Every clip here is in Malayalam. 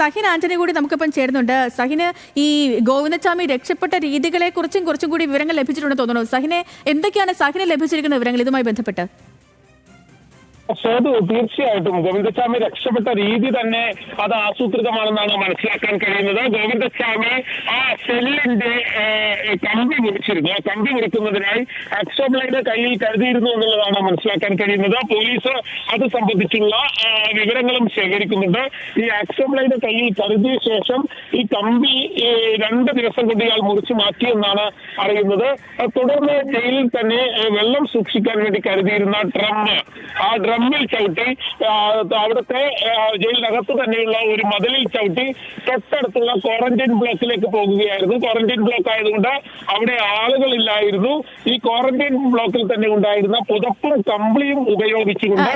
സഹിൻ ആന്റണി കൂടി നമുക്കിപ്പം ചേരുന്നുണ്ട്. സഹിന് ഈ ഗോവിന്ദസ്വാമി രക്ഷപ്പെട്ട രീതികളെ കുറിച്ചും കുറച്ചും കൂടി വിവരങ്ങൾ ലഭിച്ചിട്ടുണ്ടെന്ന് തോന്നുന്നു. സഹിനെ എന്തൊക്കെയാണ് സഹിന് ലഭിച്ചിരിക്കുന്ന വിവരങ്ങൾ ഇതുമായി ബന്ധപ്പെട്ട്? തീർച്ചയായിട്ടും ഗോവിന്ദസ്വാമി രക്ഷപ്പെട്ട രീതി തന്നെ അത് ആസൂത്രിതമാണെന്നാണ് മനസ്സിലാക്കാൻ കഴിയുന്നത്. ഗോവിന്ദസ്വാമി ആ സെല്ലിന്റെ കമ്പി മുറിച്ചിരുന്നു. കമ്പി മുറിക്കുന്നതിനായി അക്സോബ്ലൈഡ് കയ്യിൽ കരുതിയിരുന്നു എന്നുള്ളതാണ് മനസ്സിലാക്കാൻ കഴിയുന്നത്. പോലീസ് അത് സംബന്ധിച്ചുള്ള വിവരങ്ങളും ശേഖരിക്കുന്നുണ്ട്. ഈ അക്സോബ്ലൈഡ് കയ്യിൽ കരുതിയ ശേഷം ഈ കമ്പി 2 ദിവസം കൊണ്ട് ഇയാൾ മുറിച്ചു മാറ്റിയെന്നാണ് അറിയുന്നത്. തുടർന്ന് ജയിലിൽ തന്നെ വെള്ളം സൂക്ഷിക്കാൻ വേണ്ടി കരുതിയിരുന്ന ആ ഡ്രമ്മിൽ ചവിട്ടി അവിടുത്തെ ജയിലിനകത്ത് തന്നെയുള്ള ഒരു മതിലിൽ ചവിട്ടി തൊട്ടടുത്തുള്ള ക്വാറന്റൈൻ ബ്ലോക്കിലേക്ക് പോകുകയായിരുന്നു. ക്വാറന്റൈൻ ബ്ലോക്ക് ആയതുകൊണ്ട് അവിടെ ആളുകളില്ലായിരുന്നു. ഈ ക്വാറന്റൈൻ ബ്ലോക്കിൽ തന്നെ ഉണ്ടായിരുന്ന പുതപ്പും കമ്പിളിയും ഉപയോഗിച്ചുകൊണ്ട്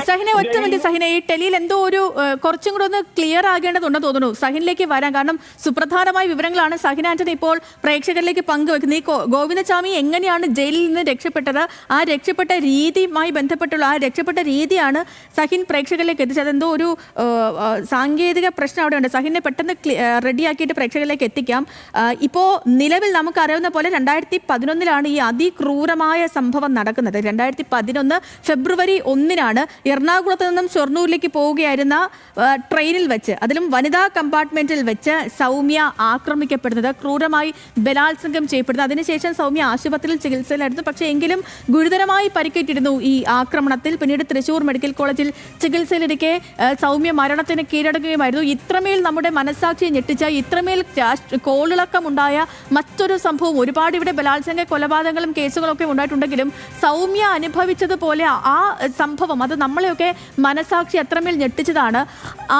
സഹിനെ ഈ ടെലിയിൽ എന്തോ ഒരു കുറച്ചും കൂടെ ഒന്ന് ക്ലിയർ ആകേണ്ടതുണ്ടെന്ന് തോന്നുന്നു. സഹിനിലേക്ക് വരാൻ കാരണം സുപ്രധാനമായ വിവരങ്ങളാണ് സഹിൻ ആന്റണി ഇപ്പോൾ പ്രേക്ഷകരിലേക്ക് പങ്കുവെക്കുന്നത്. ഈ ഗോവിന്ദസ്വാമി എങ്ങനെയാണ് ജയിലിൽ നിന്ന് രക്ഷപ്പെട്ടത്, ആ രക്ഷപ്പെട്ട രീതിയുമായി ബന്ധപ്പെട്ടുള്ള ആ രക്ഷപ്പെട്ട രീതിയാണ് സഹിൻ പ്രേക്ഷകരിലേക്ക് എത്തിച്ചത്. എന്തോ ഒരു സാങ്കേതിക പ്രശ്നം അവിടെ ഉണ്ട്. സഹിനെ പെട്ടെന്ന് റെഡിയാക്കിയിട്ട് പ്രേക്ഷകരിലേക്ക് എത്തിക്കാം. ഇപ്പോൾ നിലവിൽ നമുക്കറിയാവുന്ന പോലെ 2011 ഈ അതിക്രൂരമായ സംഭവം നടക്കുന്നത്. 2011 ഫെബ്രുവരി 1 എറണാകുളത്ത് നിന്നും ഷൊർണൂരിലേക്ക് പോവുകയായിരുന്ന ട്രെയിനിൽ വെച്ച്, അതിലും വനിതാ കമ്പാർട്ട്മെന്റിൽ വെച്ച് സൗമ്യ ആക്രമിക്കപ്പെടുന്നത്, ക്രൂരമായി ബലാത്സംഗം ചെയ്യപ്പെടുന്നത്. അതിനുശേഷം സൗമ്യ ആശുപത്രിയിൽ ചികിത്സയിലായിരുന്നു. പക്ഷേ എങ്കിലും ഗുരുതരമായി പരിക്കേറ്റിരുന്നു ഈ ആക്രമണത്തിൽ. പിന്നീട് തൃശൂർ മെഡിക്കൽ കോളേജിൽ ചികിത്സയിലിരിക്കെ സൗമ്യ മരണത്തിന് കീഴടങ്ങുകയുമായിരുന്നു. ഇത്രമേൽ നമ്മുടെ മനസ്സാക്ഷിയെ ഞെട്ടിച്ച, ഇത്രമേൽ കോളിളക്കമുണ്ടായ മറ്റൊരു സംഭവം, ഒരുപാട് ഇവിടെ ബലാത്സംഗ കൊലപാതകങ്ങളും കേസുകളൊക്കെ ഉണ്ടായിട്ടുണ്ടെങ്കിലും സൗമ്യ അനുഭവിച്ചതുപോലെ ആ സംഭവം അത് നമ്മളെയൊക്കെ മനസ്സാക്ഷി അത്രമേൽ ഞെട്ടിച്ചതാണ്.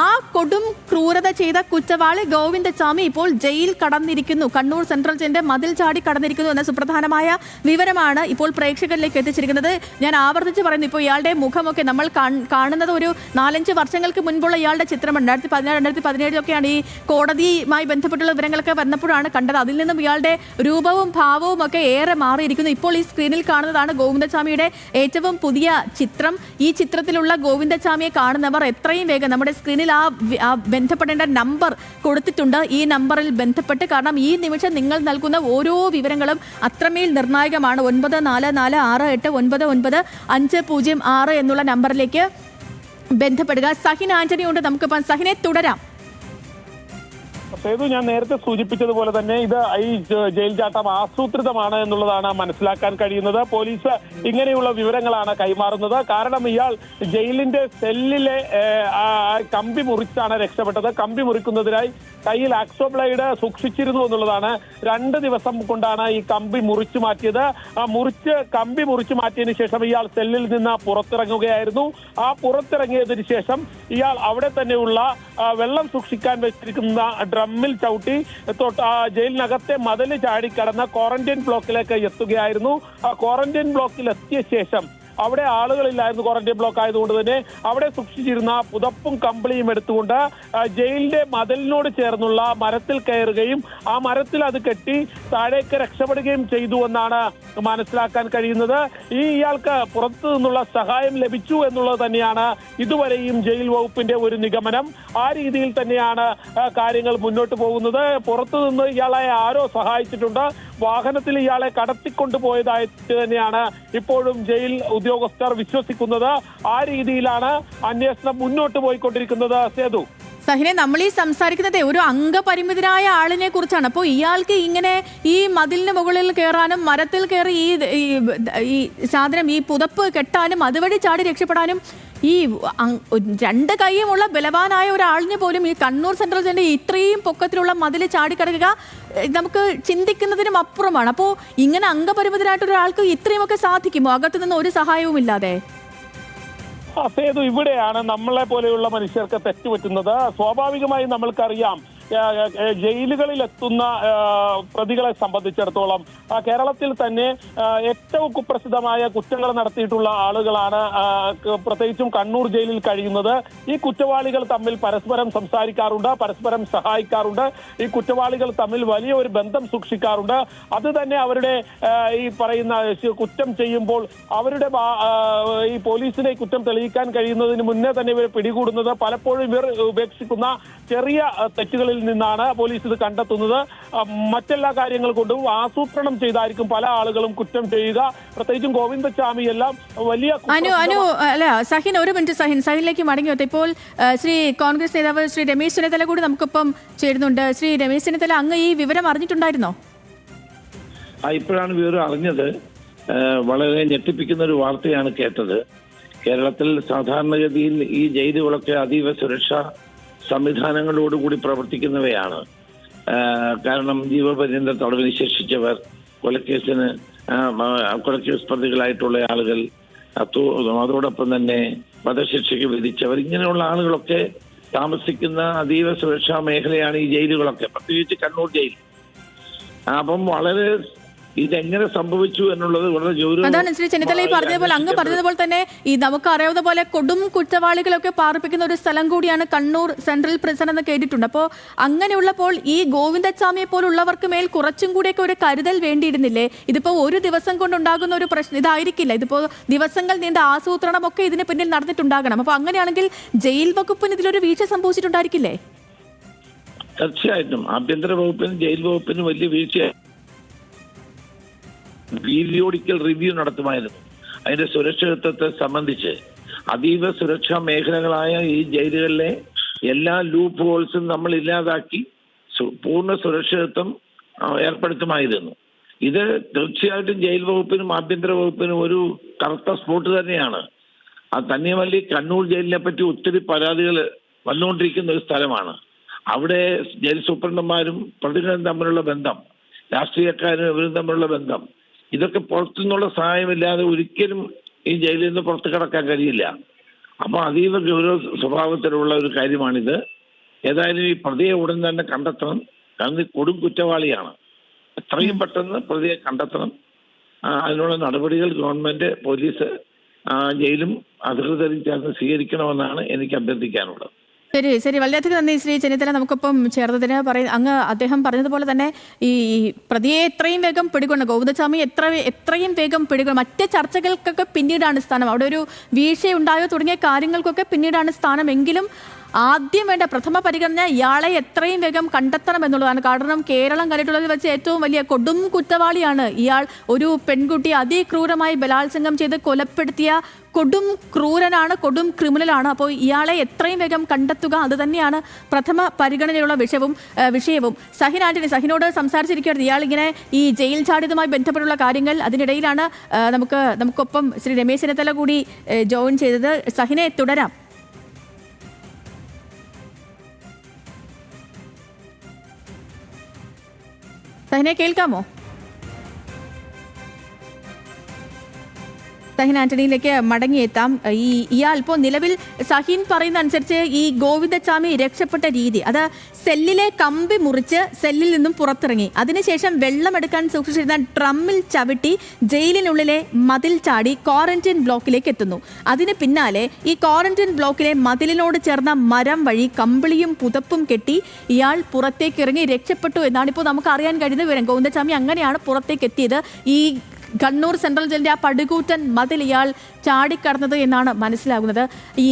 ആ കൊടും ക്രൂരത ചെയ്ത കുറ്റവാളി ഗോവിന്ദസ്വാമി ഇപ്പോൾ ജയിൽ കടന്നിരിക്കുന്നു. കണ്ണൂർ സെൻട്രൽ ജയിലിന്റെ മതിൽ ചാടി കടന്നിരിക്കുന്നു എന്ന സുപ്രധാനമായ വിവരമാണ് ഇപ്പോൾ പ്രേക്ഷകരിലേക്ക് എത്തിച്ചിരിക്കുന്നത്. ഞാൻ ആവർത്തിച്ച് പറയുന്നു, ഇപ്പോൾ ഇയാളുടെ മുഖമൊക്കെ നമ്മൾ കാണുന്നത് ഒരു 4-5 വർഷങ്ങൾക്ക് മുൻപുള്ള ഇയാളുടെ ചിത്രമാണ്. 2016-2017 ഈ കോടതിയുമായി ബന്ധപ്പെട്ടുള്ള വിവരങ്ങളൊക്കെ വന്നപ്പോഴാണ് കണ്ടത്. അതിൽ നിന്നും ഇയാളുടെ രൂപവും ഭാവവും ഒക്കെ ഏറെ മാറിയിരിക്കുന്നു. ഇപ്പോൾ ഈ സ്ക്രീനിൽ കാണുന്നതാണ് ഗോവിന്ദസ്വാമിയുടെ ഏറ്റവും പുതിയ ചിത്രം. ഈ ചിത്രത്തിലുള്ള ഗോവിന്ദസ്വാമിയെ കാണുന്നവർ എത്രയും വേഗം നമ്മുടെ സ്ക്രീനിൽ ആ ബന്ധപ്പെടേണ്ട നമ്പർ കൊടുത്തിട്ടുണ്ട്. ഈ നമ്പറിൽ ബന്ധപ്പെട്ട്, കാരണം ഈ നിമിഷം നിങ്ങൾ നൽകുന്ന ഓരോ വിവരങ്ങളും അത്രമേൽ നിർണായകമാണ്. 9448999506 എന്നുള്ള നമ്പറിലേക്ക് ബന്ധപ്പെടുക. സഹിൻ ആന്റണി കൊണ്ട് നമുക്കിപ്പം സഹിനെ തുടരാം. ഞാൻ നേരത്തെ സൂചിപ്പിച്ചതുപോലെ തന്നെ ഇത് ഈ ജയിൽ ചാട്ടം ആസൂത്രിതമാണ് എന്നുള്ളതാണ് മനസ്സിലാക്കാൻ കഴിയുന്നത്. പോലീസ് ഇങ്ങനെയുള്ള വിവരങ്ങളാണ് കൈമാറുന്നത്. കാരണം ഇയാൾ ജയിലിന്റെ സെല്ലിലെ കമ്പി മുറിച്ചാണ് രക്ഷപ്പെട്ടത്. കമ്പി മുറിക്കുന്നതിനായി കയ്യിൽ ആക്സോബ്ലൈഡ് സൂക്ഷിച്ചിരുന്നു എന്നുള്ളതാണ്. 2 ദിവസം കൊണ്ടാണ് ഈ കമ്പി മുറിച്ചു മാറ്റിയത്. കമ്പി മുറിച്ചു മാറ്റിയതിനു ശേഷം ഇയാൾ സെല്ലിൽ നിന്ന് പുറത്തിറങ്ങുകയായിരുന്നു. ആ പുറത്തിറങ്ങിയതിനു ശേഷം ഇയാൾ അവിടെ തന്നെയുള്ള വെള്ളം സൂക്ഷിക്കാൻ വെച്ചിരിക്കുന്ന ഡ്രമ്മിൽ ചവിട്ടി ജയിലിനകത്തെ മതില് ചാടിക്കടന്ന് ക്വാറന്റൈൻ ബ്ലോക്കിലേക്ക് എത്തുകയായിരുന്നു. ആ ക്വാറന്റൈൻ ബ്ലോക്കിൽ എത്തിയ ശേഷം അവിടെ ആളുകളില്ലായിരുന്നു. ക്വാറന്റൈൻ ബ്ലോക്ക് ആയതുകൊണ്ട് തന്നെ അവിടെ സൂക്ഷിച്ചിരുന്ന പുതപ്പും കമ്പിളിയും എടുത്തുകൊണ്ട് ജയിലിന്റെ മതിലിനോട് ചേർന്നുള്ള മരത്തിൽ കയറുകയും ആ മരത്തിൽ അത് കെട്ടി താഴേക്ക് രക്ഷപ്പെടുകയും ചെയ്തു എന്നാണ് മനസ്സിലാക്കാൻ കഴിയുന്നത്. ഇയാൾക്ക് പുറത്തു നിന്നുള്ള സഹായം ലഭിച്ചു എന്നുള്ളത് തന്നെയാണ് ഇതുവരെയും ജയിൽ വകുപ്പിന്റെ ഒരു നിഗമനം. ആ രീതിയിൽ തന്നെയാണ് കാര്യങ്ങൾ മുന്നോട്ട് പോകുന്നത്. പുറത്തു നിന്ന് ഇയാളെ ആരോ സഹായിച്ചിട്ടുണ്ട്. വാഹനത്തിൽ ഇയാളെ കടത്തിക്കൊണ്ടുപോയതായിട്ട് തന്നെയാണ് ഇപ്പോഴും ജയിൽ ഉദ്യോഗസ്ഥർ വിശ്വസിക്കുന്നത്. ആ രീതിയിലാണ് അന്വേഷണം മുന്നോട്ട് പോയിക്കൊണ്ടിരിക്കുന്നത്. സേതു, സഹിനെ, നമ്മൾ ഈ സംസാരിക്കുന്നത് ഒരു അംഗപരിമിതനായ ആളിനെ കുറിച്ചാണ്. അപ്പോൾ ഇയാൾക്ക് ഇങ്ങനെ ഈ മതിലിന് മുകളിൽ കയറാനും മരത്തിൽ കയറി ഈ സാധനം ഈ പുതപ്പ് കെട്ടാനും അതുവഴി ചാടി രക്ഷപ്പെടാനും ഈ 2 കൈയുമുള്ള ബലവാനായ ഒരാളിന് പോലും ഈ കണ്ണൂർ സെൻട്രൽ ജയിലിന്റെ ഇത്രയും പൊക്കത്തിലുള്ള മതിൽ ചാടിക്കടക്കുക നമുക്ക് ചിന്തിക്കുന്നതിനും അപ്പുറമാണ്. അപ്പോൾ ഇങ്ങനെ അംഗപരിമിതനായിട്ടൊരാൾക്ക് ഇത്രയുമൊക്കെ സാധിക്കുമോ അകത്തു നിന്ന് ഒരു സഹായവും ഇല്ലാതെ? സേതു, ഇവിടെയാണ് നമ്മളെ പോലെയുള്ള മനുഷ്യർക്ക് തെറ്റുപറ്റുന്നത്. സ്വാഭാവികമായും നമ്മൾക്കറിയാം ജയിലുകളിൽ എത്തുന്ന പ്രതികളെ സംബന്ധിച്ചിടത്തോളം കേരളത്തിൽ തന്നെ ഏറ്റവും കുപ്രസിദ്ധമായ കുറ്റങ്ങൾ നടത്തിയിട്ടുള്ള ആളുകളാണ് പ്രത്യേകിച്ചും കണ്ണൂർ ജയിലിൽ കഴിയുന്നത്. ഈ കുറ്റവാളികൾ തമ്മിൽ പരസ്പരം സംസാരിക്കാറുണ്ട്, പരസ്പരം സഹായിക്കാറുണ്ട്, ഈ കുറ്റവാളികൾ തമ്മിൽ വലിയ ഒരു ബന്ധം സൂക്ഷിക്കാറുണ്ട്. അത് തന്നെ അവരുടെ ഈ പറയുന്ന കുറ്റം ചെയ്യുമ്പോൾ അവരുടെ ഈ പോലീസിനെ കുറ്റം തെളിയിക്കാൻ കഴിയുന്നതിന് മുന്നേ തന്നെ ഇവരെ പിടികൂടുന്നത് പലപ്പോഴും ഇവർ ഉപേക്ഷിക്കുന്ന ചെറിയ തെറ്റുകളിൽ നിന്നാണ് പോലീസ് ഇത് കണ്ടെത്തുന്നത്. മറ്റെല്ലാ കാര്യങ്ങൾ കൊണ്ടും ആസൂത്രണം ചെയ്തായിരിക്കും പല ആളുകളും കുറ്റം ചെയ്യുക. പ്രത്യേകിച്ചും ഗോവിന്ദച്ചാമി എല്ലാം വലിയ സഹിൻ ഒരു മിനിറ്റ് സഹിനിലേക്ക് മടങ്ങി വന്നു. ഇപ്പോൾ ശ്രീ കോൺഗ്രസ് നേതാവ് ശ്രീ രമേശ് ചെന്നിത്തല കൂടി നമുക്കിപ്പം ചേരുന്നുണ്ട്. ശ്രീ രമേശ് ചെന്നിത്തല, അങ്ങ് ഈ വിവരം അറിഞ്ഞിട്ടുണ്ടായിരുന്നോ? ഇപ്പോഴാണ് വിവരം അറിഞ്ഞത്. വളരെ ഞെട്ടിപ്പിക്കുന്ന ഒരു വാർത്തയാണ് കേട്ടത്. കേരളത്തിൽ സാധാരണഗതിയിൽ ഈ ജയിലുകളൊക്കെ അതീവ സുരക്ഷാ സംവിധാനങ്ങളോടുകൂടി പ്രവർത്തിക്കുന്നവയാണ്. കാരണം ജീവപര്യന്ത തടവിന് ശിക്ഷിച്ചവർ, കൊലക്കേസ് പ്രതികളായിട്ടുള്ള ആളുകൾ, അതോടൊപ്പം തന്നെ വധശിക്ഷയ്ക്ക് വിധിച്ചവർ, ഇങ്ങനെയുള്ള ആളുകളൊക്കെ താമസിക്കുന്ന അതീവ സുരക്ഷാ മേഖലയാണ് ഈ ജയിലുകളൊക്കെ, പ്രത്യേകിച്ച് കണ്ണൂർ ജയിൽ. അപ്പം വളരെ ഇതെങ്ങനെ സംഭവിച്ചു എന്നുള്ളത് വളരെ അതാണ് ശ്രീ ചെന്നിത്തല അങ്ങ് പറഞ്ഞതുപോലെ തന്നെ ഈ നമുക്ക് അറിയാവുന്ന പോലെ കൊടും കുറ്റവാളികളൊക്കെ പാർപ്പിക്കുന്ന ഒരു സ്ഥലം കൂടിയാണ് കണ്ണൂർ സെൻട്രൽ പ്രിസൺ എന്ന് കേട്ടിട്ടുണ്ട്. അപ്പോൾ അങ്ങനെയുള്ളപ്പോൾ ഈ ഗോവിന്ദച്ചാമിയെ പോലുള്ളവർക്ക് മേൽ കുറച്ചും കൂടിയൊക്കെ ഒരു കരുതൽ വേണ്ടിയിരുന്നില്ലേ? ഇതിപ്പോ ഒരു ദിവസം കൊണ്ടുണ്ടാകുന്ന ഒരു പ്രശ്നം ഇതായിരിക്കില്ല. ഇതിപ്പോ ദിവസങ്ങൾ നീണ്ട ആസൂത്രണമൊക്കെ ഇതിന് പിന്നിൽ നടന്നിട്ടുണ്ടാകണം. അപ്പൊ അങ്ങനെയാണെങ്കിൽ ജയിൽ വകുപ്പിന് ഇതിലൊരു വീഴ്ച സംഭവിച്ചിട്ടുണ്ടായിരിക്കില്ലേ? തീർച്ചയായിട്ടും ആഭ്യന്തര വകുപ്പിനും ജയിൽ വകുപ്പിനും വലിയ വീഴ്ച പീരിയോഡിക്കൽ റിവ്യൂ നടത്തുമായിരുന്നു. അതിന്റെ സുരക്ഷിതത്വത്തെ സംബന്ധിച്ച് അതീവ സുരക്ഷാ മേഖലകളായ ഈ ജയിലുകളിലെ എല്ലാ ലൂപ്പ് ഹോൾസും നമ്മൾ ഇല്ലാതാക്കി പൂർണ്ണ സുരക്ഷിതത്വം ഏർപ്പെടുത്തുമായിരുന്നു. ഇത് തീർച്ചയായിട്ടും ജയിൽ വകുപ്പിനും ആഭ്യന്തര വകുപ്പിനും ഒരു കറുത്ത സ്പോട്ട് തന്നെയാണ്. അത് തന്നെയുമല്ല, കണ്ണൂർ ജയിലിനെ പറ്റി ഒത്തിരി പരാതികൾ വന്നുകൊണ്ടിരിക്കുന്ന ഒരു സ്ഥലമാണ്. അവിടെ ജയിൽ സൂപ്രണ്ടന്മാരും പ്രതികളും തമ്മിലുള്ള ബന്ധം, രാഷ്ട്രീയക്കാരും ഇവരും തമ്മിലുള്ള ബന്ധം, ഇതൊക്കെ പുറത്തുനിന്നുള്ള സഹായമില്ലാതെ ഒരിക്കലും ഈ ജയിലിൽ നിന്ന് പുറത്തു കിടക്കാൻ കഴിയില്ല. അപ്പൊ അതീവ ഗൗരവ സ്വഭാവത്തിലുള്ള ഒരു കാര്യമാണിത്. ഏതായാലും ഈ പ്രതിയെ ഉടൻ തന്നെ കണ്ടെത്തണം. കാരണം കൊടും കുറ്റവാളിയാണ്. എത്രയും പെട്ടെന്ന് പ്രതിയെ കണ്ടെത്തണം. അതിനുള്ള നടപടികൾ ഗവൺമെന്റ്, പോലീസ്, ജയിലും അധികൃതരും ചേർന്ന് സ്വീകരിക്കണമെന്നാണ് എനിക്ക് അഭ്യർത്ഥിക്കാനുള്ളത്. ശരി, വളരെയധികം നന്ദി ശ്രീ ചെന്നിത്തല നമുക്കൊപ്പം ചേർന്നതിന്. അദ്ദേഹം പറഞ്ഞതുപോലെ തന്നെ ഈ പ്രതിയെ എത്രയും വേഗം പിടികൊണ്ട് ഗോവിന്ദച്ചാമി എത്രയും വേഗം പിടികൊണ്ട് മറ്റ് ചർച്ചകൾക്കൊക്കെ പിന്നീടാണ് സ്ഥാനം. അവിടെ ഒരു വീഴ്ചയുണ്ടായോ തുടങ്ങിയ കാര്യങ്ങൾക്കൊക്കെ പിന്നീടാണ് സ്ഥാനം. എങ്കിലും ആദ്യം വേണ്ട പ്രഥമ പരിഗണന ഇയാളെ എത്രയും വേഗം കണ്ടെത്തണം എന്നുള്ളതാണ്. കാരണം കേരളം കണ്ടിട്ടുള്ളതിൽ വെച്ച് ഏറ്റവും വലിയ കൊടും കുറ്റവാളിയാണ് ഇയാൾ. ഒരു പെൺകുട്ടിയെ അതിക്രൂരമായി ബലാത്സംഗം ചെയ്ത് കൊലപ്പെടുത്തിയ കൊടും ക്രൂരനാണ്, കൊടും ക്രിമിനലാണ്. അപ്പോൾ ഇയാളെ എത്രയും വേഗം കണ്ടെത്തുക, അത് തന്നെയാണ് പ്രഥമ പരിഗണനയിലുള്ള വിഷയവും. സഹിനോട് സംസാരിച്ചിരിക്കുകയായിരുന്നു. ഇയാൾ ഇങ്ങനെ ഈ ജയിൽ ചാടിയതുമായി ബന്ധപ്പെട്ടുള്ള കാര്യങ്ങൾ. അതിനിടയിലാണ് നമുക്കൊപ്പം ശ്രീ രമേശ് ചെന്നിത്തല കൂടി ജോയിൻ ചെയ്തത്. സഹിനെ, തുടരാം. സഹിനെ, കേൾക്കാമോ? സഹിൻ ആന്റണിയിലേക്ക് മടങ്ങിയെത്താം. ഇയാൾ ഇപ്പോൾ നിലവിൽ സഹിൻ പറയുന്ന അനുസരിച്ച് ഈ ഗോവിന്ദച്ചാമി രക്ഷപ്പെട്ട രീതി, അത് സെല്ലിലെ കമ്പി മുറിച്ച് സെല്ലിൽ നിന്നും പുറത്തിറങ്ങി, അതിനുശേഷം വെള്ളമെടുക്കാൻ സൂക്ഷിച്ചിരുന്ന ഡ്രമ്മിൽ ചവിട്ടി ജയിലിനുള്ളിലെ മതിൽ ചാടി ക്വാറന്റൈൻ ബ്ലോക്കിലേക്ക് എത്തുന്നു. അതിന് പിന്നാലെ ഈ ക്വാറന്റൈൻ ബ്ലോക്കിലെ മതിലിനോട് ചേർന്ന മരം വഴി കമ്പിളിയും പുതപ്പും കെട്ടി ഇയാൾ പുറത്തേക്ക് ഇറങ്ങി രക്ഷപ്പെട്ടു എന്നാണ് ഇപ്പോൾ നമുക്ക് അറിയാൻ കഴിയുന്ന വിവരം. ഗോവിന്ദച്ചാമി അങ്ങനെയാണ് പുറത്തേക്ക് എത്തിയത്. ഈ കണ്ണൂർ സെൻട്രൽ ജയിലിന്റെ ആ പടുകൂറ്റൻ മതിൽ ഇയാൾ ചാടിക്കടന്നത് എന്നാണ് മനസ്സിലാകുന്നത്. ഈ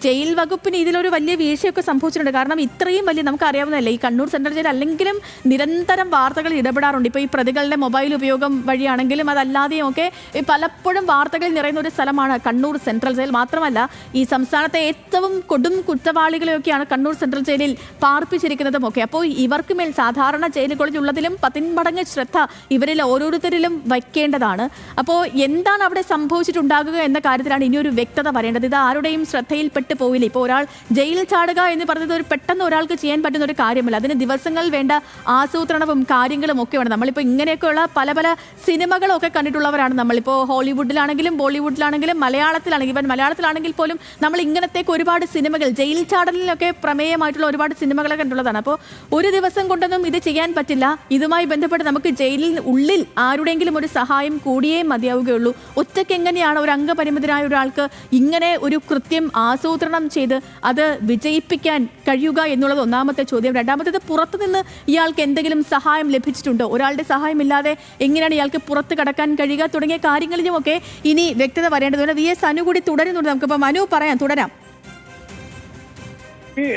ജയിൽ വകുപ്പിന് ഇതിലൊരു വലിയ വീഴ്ചയൊക്കെ സംഭവിച്ചിട്ടുണ്ട്. കാരണം ഇത്രയും വലിയ, നമുക്കറിയാവുന്നതല്ലേ, ഈ കണ്ണൂർ സെൻട്രൽ ജയിൽ അല്ലെങ്കിലും നിരന്തരം വാർത്തകൾ ഇടപെടാറുണ്ട്. ഇപ്പോൾ ഈ പ്രതികളുടെ മൊബൈൽ ഉപയോഗം വഴിയാണെങ്കിലും അതല്ലാതെയും ഒക്കെ പലപ്പോഴും വാർത്തകൾ നിറയുന്ന ഒരു സ്ഥലമാണ് കണ്ണൂർ സെൻട്രൽ ജയിൽ. മാത്രമല്ല, ഈ സംസ്ഥാനത്തെ ഏറ്റവും കൊടും കുറ്റവാളികളെയൊക്കെയാണ് കണ്ണൂർ സെൻട്രൽ ജയിലിൽ പാർപ്പിച്ചിരിക്കുന്നതും ഒക്കെ. അപ്പോൾ ഇവർക്ക് മേൽ സാധാരണ ജയിലുകളിൽ ഉള്ളതിലും 10 മടങ്ങ് ശ്രദ്ധ ഇവരിൽ ഓരോരുത്തരിലും വയ്ക്കേണ്ടത് അറിയേണ്ടതാണ്. അപ്പോൾ എന്താണ് അവിടെ സംഭവിച്ചിട്ടുണ്ടാകുക എന്ന കാര്യത്തിലാണ് ഇനിയൊരു വ്യക്തത വരേണ്ടത്. ഇത് ആരുടെയും ശ്രദ്ധയിൽപ്പെട്ട് പോയില്ല. ഇപ്പോൾ ഒരാൾ ജയിലിൽ ചാടുക എന്ന് പറയുന്നത് ഒരു പെട്ടെന്ന് ഒരാൾക്ക് ചെയ്യാൻ പറ്റുന്ന ഒരു കാര്യമല്ല. അതിന് ദിവസങ്ങൾ വേണ്ട ആസൂത്രണവും കാര്യങ്ങളും ഒക്കെ വേണം. നമ്മളിപ്പോൾ ഇങ്ങനെയൊക്കെയുള്ള പല പല സിനിമകളൊക്കെ കണ്ടിട്ടുള്ളവരാണ്. നമ്മളിപ്പോൾ ഹോളിവുഡിലാണെങ്കിലും ബോളിവുഡിലാണെങ്കിലും മലയാളത്തിലാണെങ്കിലും ഇവൻ മലയാളത്തിലാണെങ്കിൽ പോലും നമ്മൾ ഇങ്ങനത്തേക്ക് ഒരുപാട് സിനിമകൾ, ജയിൽ ചാടലിലൊക്കെ പ്രമേയമായിട്ടുള്ള ഒരുപാട് സിനിമകളൊക്കെ കണ്ടുള്ളതാണ്. അപ്പോൾ ഒരു ദിവസം കൊണ്ടൊന്നും ഇത് ചെയ്യാൻ പറ്റില്ല. ഇതുമായി ബന്ധപ്പെട്ട് നമുക്ക് ജയിലിൽ ഉള്ളിൽ ആരുടെയെങ്കിലും ഒരു സഹായം കൂടിയേ മതിയാവുകയുള്ളൂ. ഒറ്റയ്ക്ക് എങ്ങനെയാണ് ഒരു അംഗപരിമിതനായ ഒരാൾക്ക് ഇങ്ങനെ ഒരു കൃത്യം ആസൂത്രണം ചെയ്ത് അത് വിജയിപ്പിക്കാൻ കഴിയുക എന്നുള്ളത് ഒന്നാമത്തെ ചോദ്യം. രണ്ടാമത്തേത്, പുറത്തുനിന്ന് ഇയാൾക്ക് എന്തെങ്കിലും സഹായം ലഭിച്ചിട്ടുണ്ടോ? ഒരാളുടെ സഹായമില്ലാതെ എങ്ങനെയാണ് ഇയാൾക്ക് പുറത്ത് കടക്കാൻ കഴിയുക തുടങ്ങിയ കാര്യങ്ങളിലുമൊക്കെ ഇനി വ്യക്തത വരേണ്ടതുണ്ട്. വി എസ് അനു കൂടി തുടരുന്നുണ്ട്. നമുക്കിപ്പോൾ മനു തുടരാം.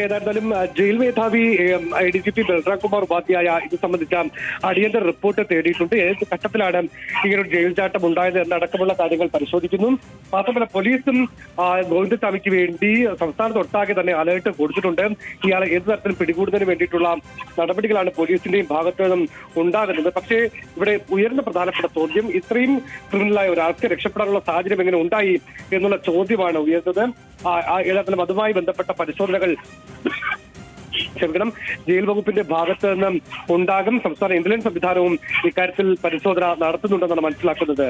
ഏതായിരുന്നാലും ജയിൽ മേധാവി ADGP ബൽറാം കുമാർ ഉപാധ്യായ ഇത് സംബന്ധിച്ച അടിയന്തര റിപ്പോർട്ട് തേടിയിട്ടുണ്ട്. ഏത് ഘട്ടത്തിലാണ് ഇങ്ങനൊരു ജയിൽ ചാട്ടം ഉണ്ടായത് എന്നടക്കമുള്ള കാര്യങ്ങൾ പരിശോധിക്കുന്നു. മാത്രമല്ല പോലീസും ഗോവിന്ദസ്വാമിക്ക് വേണ്ടി സംസ്ഥാനത്തൊട്ടാകെ തന്നെ അലേർട്ട് കൊടുത്തിട്ടുണ്ട്. ഇയാളെ ഏത് തരത്തിലും പിടികൂടുന്നതിന് വേണ്ടിയിട്ടുള്ള നടപടികളാണ് പോലീസിന്റെയും ഭാഗത്തു നിന്നും ഉണ്ടാകുന്നത്. പക്ഷേ ഇവിടെ ഉയർന്ന പ്രധാനപ്പെട്ട ചോദ്യം, ഇത്രയും ക്രിമിനലായ ഒരാൾക്ക് രക്ഷപ്പെടാനുള്ള സാഹചര്യം എങ്ങനെ ഉണ്ടായി എന്നുള്ള ചോദ്യമാണ് ഉയർന്നത്. ഏതായാലും അതുമായി ബന്ധപ്പെട്ട പരിശോധനകൾ ജയിൽ വകുപ്പിന്റെ ഭാഗത്ത് നിന്നും ഉണ്ടാകും. സംസ്ഥാന ഇന്റലിജൻസ് സംവിധാനവും ഇക്കാര്യത്തിൽ പരിശോധന നടത്തുന്നുണ്ടെന്നാണ് മനസ്സിലാക്കുന്നത്.